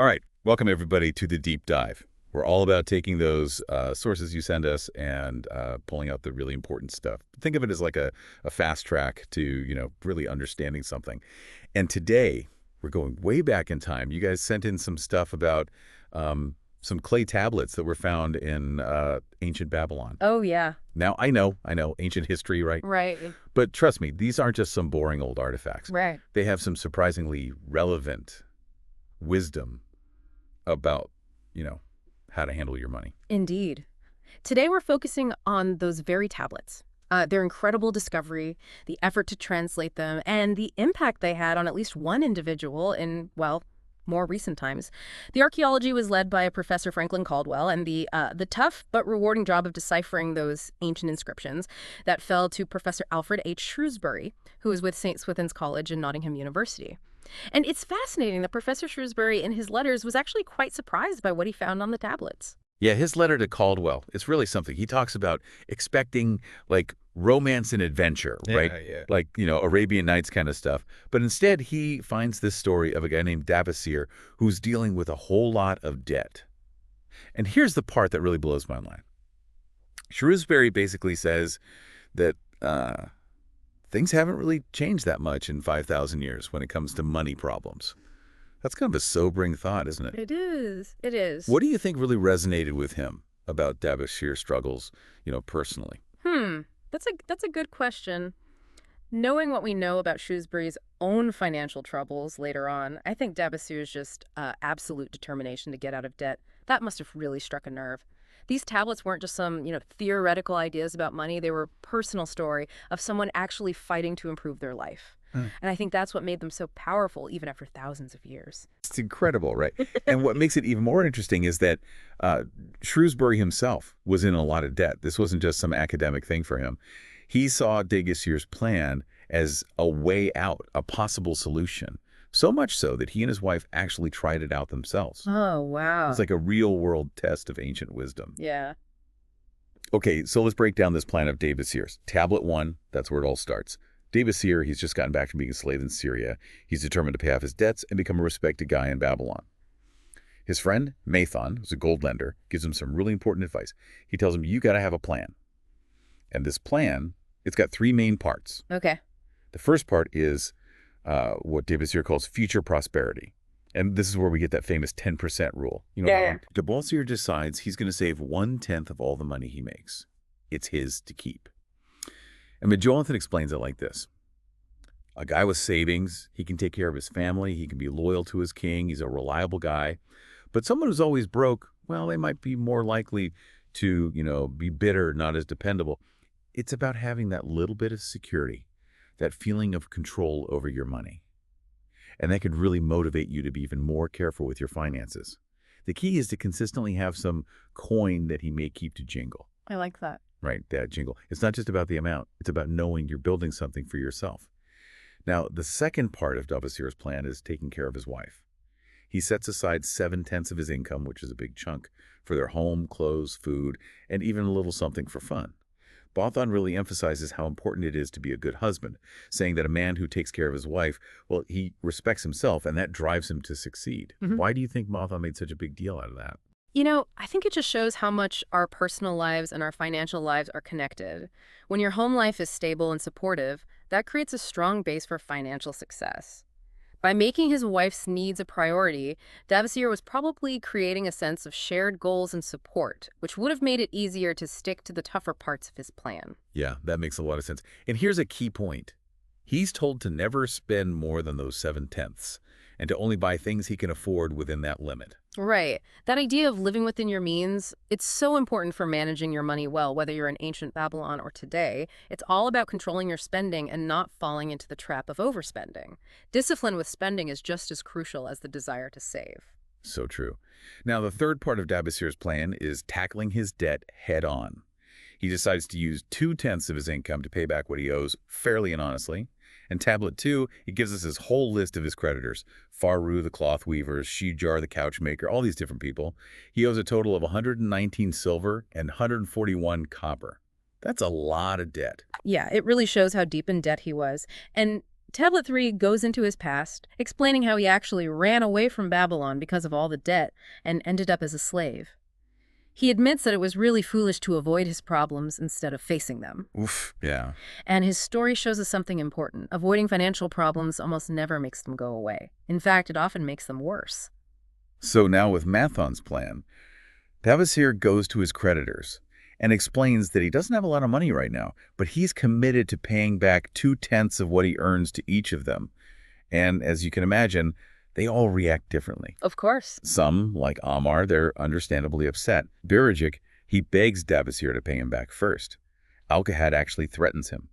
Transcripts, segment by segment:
All right, welcome everybody to the deep dive. We're all about taking those sources you send us and pulling out the really important stuff. Think of it as like a fast track to, really understanding something. And today, we're going way back in time. You guys sent in some stuff about some clay tablets that were found in ancient Babylon. Oh, yeah. Now, I know, ancient history, right? Right. But trust me, these aren't just some boring old artifacts. Right. They have some surprisingly relevant wisdom about, how to handle your money. Indeed. Today we're focusing on those very tablets, their incredible discovery, the effort to translate them, and the impact they had on at least one individual in, well, more recent times. The archaeology was led by Professor Franklin Caldwell, and the tough but rewarding job of deciphering those ancient inscriptions that fell to Professor Alfred H. Shrewsbury, who was with St. Swithin's College and Nottingham University. And it's fascinating that Professor Shrewsbury, in his letters, was actually quite surprised by what he found on the tablets. Yeah, his letter to Caldwell, it's really something. He talks about expecting like romance and adventure, right? Yeah. Like, Arabian Nights kind of stuff. But instead, he finds this story of a guy named Davasir who's dealing with a whole lot of debt. And here's the part that really blows my mind. Shrewsbury basically says that things haven't really changed that much in 5,000 years when it comes to money problems. That's kind of a sobering thought, isn't it? It is. It is. What do you think really resonated with him about Davashir's struggles, personally? That's a good question. Knowing what we know about Shrewsbury's own financial troubles later on, I think Dabasir's just absolute determination to get out of debt. That must have really struck a nerve. These tablets weren't just some, theoretical ideas about money. They were a personal story of someone actually fighting to improve their life. And I think that's what made them so powerful, even after thousands of years. It's incredible, right? And what makes it even more interesting is that Shrewsbury himself was in a lot of debt. This wasn't just some academic thing for him. He saw Dagasir's plan as a way out, a possible solution. So much so that he and his wife actually tried it out themselves. Oh, wow. It's like a real-world test of ancient wisdom. Yeah. Okay, so let's break down this plan of Davasir's. Tablet 1, that's where it all starts. Davasir, he's just gotten back from being a slave in Syria. He's determined to pay off his debts and become a respected guy in Babylon. His friend, Mathon, who's a gold lender, gives him some really important advice. He tells him, you got to have a plan. And this plan, it's got three main parts. Okay. The first part is what Davasir calls future prosperity. And this is where we get that famous 10% rule. Davasir decides he's going to save 1/10 of all the money he makes. It's his to keep. And Jonathan explains it like this. A guy with savings, he can take care of his family, he can be loyal to his king, he's a reliable guy. But someone who's always broke, well, they might be more likely to, be bitter, not as dependable. It's about having that little bit of security, that feeling of control over your money. And that could really motivate you to be even more careful with your finances. The key is to consistently have some coin that he may keep to jingle. I like that. Right, that jingle. It's not just about the amount. It's about knowing you're building something for yourself. Now, the second part of Davasir's plan is taking care of his wife. He sets aside 7/10 of his income, which is a big chunk, for their home, clothes, food, and even a little something for fun. Bothon really emphasizes how important it is to be a good husband, saying that a man who takes care of his wife, well, he respects himself, and that drives him to succeed. Why do you think Bothon made such a big deal out of that? I think it just shows how much our personal lives and our financial lives are connected. When your home life is stable and supportive, that creates a strong base for financial success. By making his wife's needs a priority, Davasir was probably creating a sense of shared goals and support, which would have made it easier to stick to the tougher parts of his plan. Yeah, that makes a lot of sense. And here's a key point. He's told to never spend more than those 7/10 and to only buy things he can afford within that limit. Right. That idea of living within your means, it's so important for managing your money well, whether you're in ancient Babylon or today. It's all about controlling your spending and not falling into the trap of overspending. Discipline with spending is just as crucial as the desire to save. So true. Now, the third part of Davasir's plan is tackling his debt head on. He decides to use 2/10 of his income to pay back what he owes fairly and honestly. And tablet 2, he gives us his whole list of his creditors. Faru, the cloth weaver, Shijar, the couch maker, all these different people. He owes a total of 119 silver and 141 copper. That's a lot of debt. Yeah, it really shows how deep in debt he was. And Tablet 3 goes into his past, explaining how he actually ran away from Babylon because of all the debt and ended up as a slave. He admits that it was really foolish to avoid his problems instead of facing them. Oof, yeah. And his story shows us something important. Avoiding financial problems almost never makes them go away. In fact, it often makes them worse. So now with Mathon's plan, Davasir goes to his creditors and explains that he doesn't have a lot of money right now, but he's committed to paying back 2/10 of what he earns to each of them. And as you can imagine, they all react differently. Of course. Some, like Ammar, they're understandably upset. Birajik, he begs Davasir to pay him back first. Alkahad actually threatens him.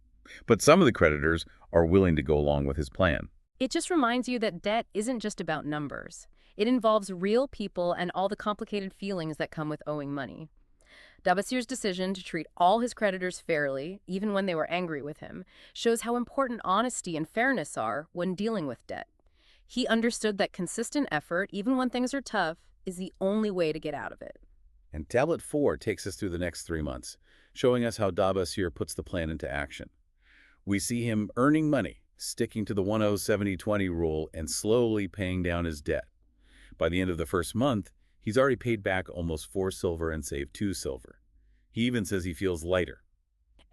But some of the creditors are willing to go along with his plan. It just reminds you that debt isn't just about numbers. It involves real people and all the complicated feelings that come with owing money. Dabasir's decision to treat all his creditors fairly, even when they were angry with him, shows how important honesty and fairness are when dealing with debt. He understood that consistent effort, even when things are tough, is the only way to get out of it. And Tablet 4 takes us through the next 3 months, showing us how Dabasir puts the plan into action. We see him earning money, sticking to the 10-70-20 rule, and slowly paying down his debt. By the end of the first month, he's already paid back almost 4 silver and saved 2 silver. He even says he feels lighter.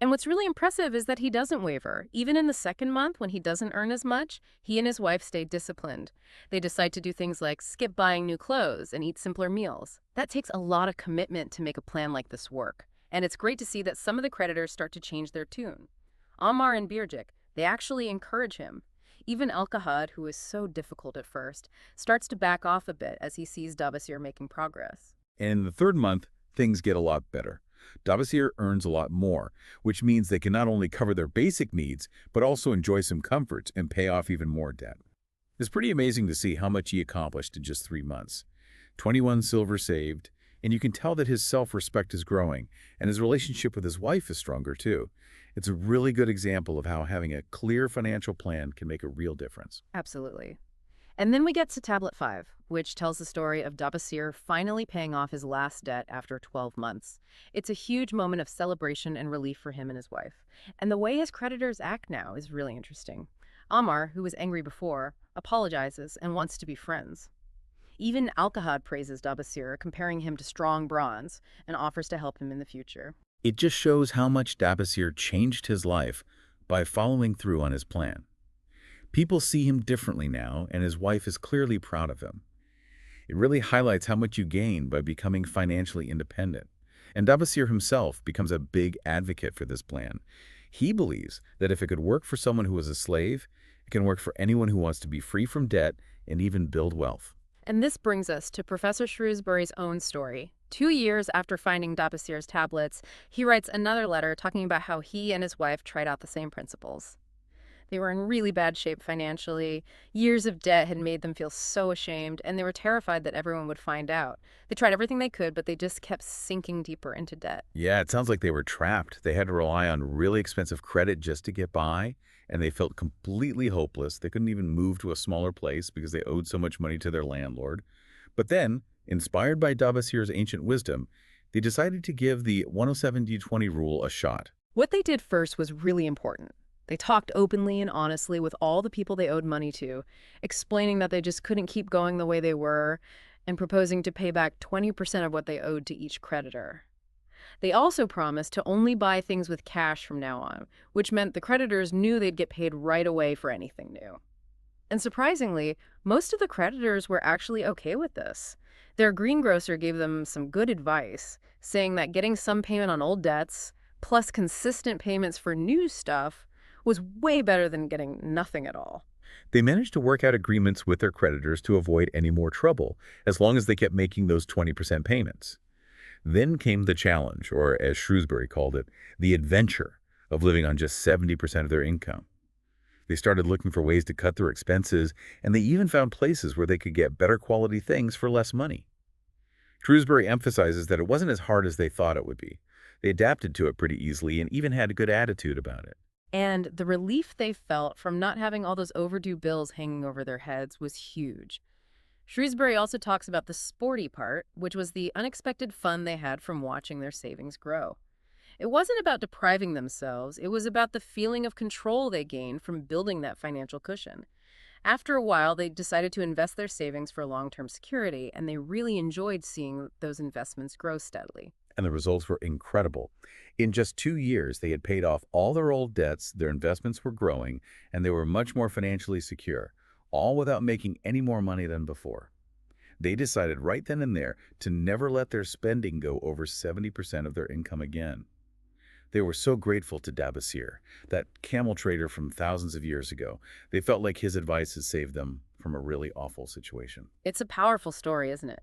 And what's really impressive is that he doesn't waver. Even in the second month, when he doesn't earn as much, he and his wife stay disciplined. They decide to do things like skip buying new clothes and eat simpler meals. That takes a lot of commitment to make a plan like this work. And it's great to see that some of the creditors start to change their tune. Ammar and Birjik, they actually encourage him. Even Alkahad, who is so difficult at first, starts to back off a bit as he sees Dabasir making progress. And in the third month, things get a lot better. Dabasir earns a lot more, which means they can not only cover their basic needs, but also enjoy some comforts and pay off even more debt. It's pretty amazing to see how much he accomplished in just 3 months. 21 silver saved, and you can tell that his self-respect is growing, and his relationship with his wife is stronger too. It's a really good example of how having a clear financial plan can make a real difference. Absolutely. And then we get to Tablet 5, which tells the story of Dabasir finally paying off his last debt after 12 months. It's a huge moment of celebration and relief for him and his wife. And the way his creditors act now is really interesting. Ammar, who was angry before, apologizes and wants to be friends. Even Alkahad praises Dabasir, comparing him to strong bronze, and offers to help him in the future. It just shows how much Dabasir changed his life by following through on his plan. People see him differently now, and his wife is clearly proud of him. It really highlights how much you gain by becoming financially independent. And Dabasir himself becomes a big advocate for this plan. He believes that if it could work for someone who was a slave, it can work for anyone who wants to be free from debt and even build wealth. And this brings us to Professor Shrewsbury's own story. 2 years after finding Dabasir's tablets, he writes another letter talking about how he and his wife tried out the same principles. They were in really bad shape financially. Years of debt had made them feel so ashamed, and they were terrified that everyone would find out. They tried everything they could, but they just kept sinking deeper into debt. Yeah, it sounds like they were trapped. They had to rely on really expensive credit just to get by, and they felt completely hopeless. They couldn't even move to a smaller place because they owed so much money to their landlord. But then, inspired by Dabasir's ancient wisdom, they decided to give the 10-70-20 rule a shot. What they did first was really important. They talked openly and honestly with all the people they owed money to, explaining that they just couldn't keep going the way they were, and proposing to pay back 20% of what they owed to each creditor. They also promised to only buy things with cash from now on, which meant the creditors knew they'd get paid right away for anything new. And surprisingly, most of the creditors were actually okay with this. Their greengrocer gave them some good advice, saying that getting some payment on old debts, plus consistent payments for new stuff, was way better than getting nothing at all. They managed to work out agreements with their creditors to avoid any more trouble, as long as they kept making those 20% payments. Then came the challenge, or as Shrewsbury called it, the adventure of living on just 70% of their income. They started looking for ways to cut their expenses, and they even found places where they could get better quality things for less money. Shrewsbury emphasizes that it wasn't as hard as they thought it would be. They adapted to it pretty easily and even had a good attitude about it. And the relief they felt from not having all those overdue bills hanging over their heads was huge. Shrewsbury also talks about the sporty part, which was the unexpected fun they had from watching their savings grow. It wasn't about depriving themselves, it was about the feeling of control they gained from building that financial cushion. After a while, they decided to invest their savings for long-term security, and they really enjoyed seeing those investments grow steadily. And the results were incredible. In just 2 years, they had paid off all their old debts, their investments were growing, and they were much more financially secure, all without making any more money than before. They decided right then and there to never let their spending go over 70% of their income again. They were so grateful to Dabasir, that camel trader from thousands of years ago. They felt like his advice had saved them from a really awful situation. It's a powerful story, isn't it?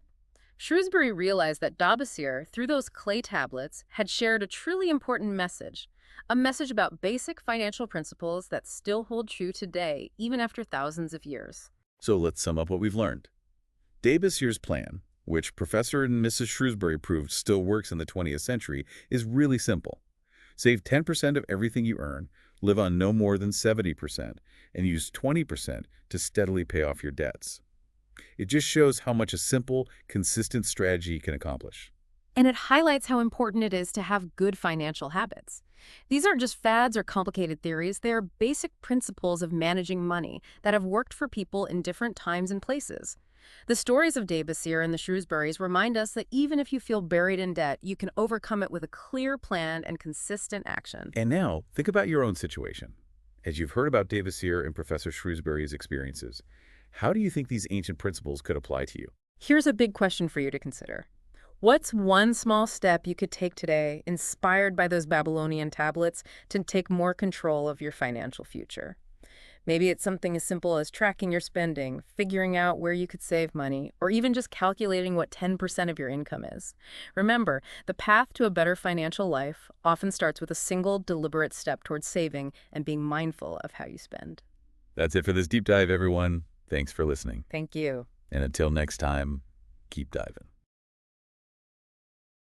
Shrewsbury realized that Dabasir, through those clay tablets, had shared a truly important message, a message about basic financial principles that still hold true today, even after thousands of years. So let's sum up what we've learned. Dabasir's plan, which Professor and Mrs. Shrewsbury proved still works in the 20th century, is really simple. Save 10% of everything you earn, live on no more than 70%, and use 20% to steadily pay off your debts. It just shows how much a simple, consistent strategy can accomplish. And it highlights how important it is to have good financial habits. These aren't just fads or complicated theories, they are basic principles of managing money that have worked for people in different times and places. The stories of Dabasir and the Shrewsburys remind us that even if you feel buried in debt, you can overcome it with a clear plan and consistent action. And now, think about your own situation. As you've heard about Dabasir and Professor Shrewsbury's experiences, how do you think these ancient principles could apply to you? Here's a big question for you to consider. What's one small step you could take today, inspired by those Babylonian tablets, to take more control of your financial future? Maybe it's something as simple as tracking your spending, figuring out where you could save money, or even just calculating what 10% of your income is. Remember, the path to a better financial life often starts with a single deliberate step towards saving and being mindful of how you spend. That's it for this deep dive, everyone. Thanks for listening. Thank you. And until next time, keep diving.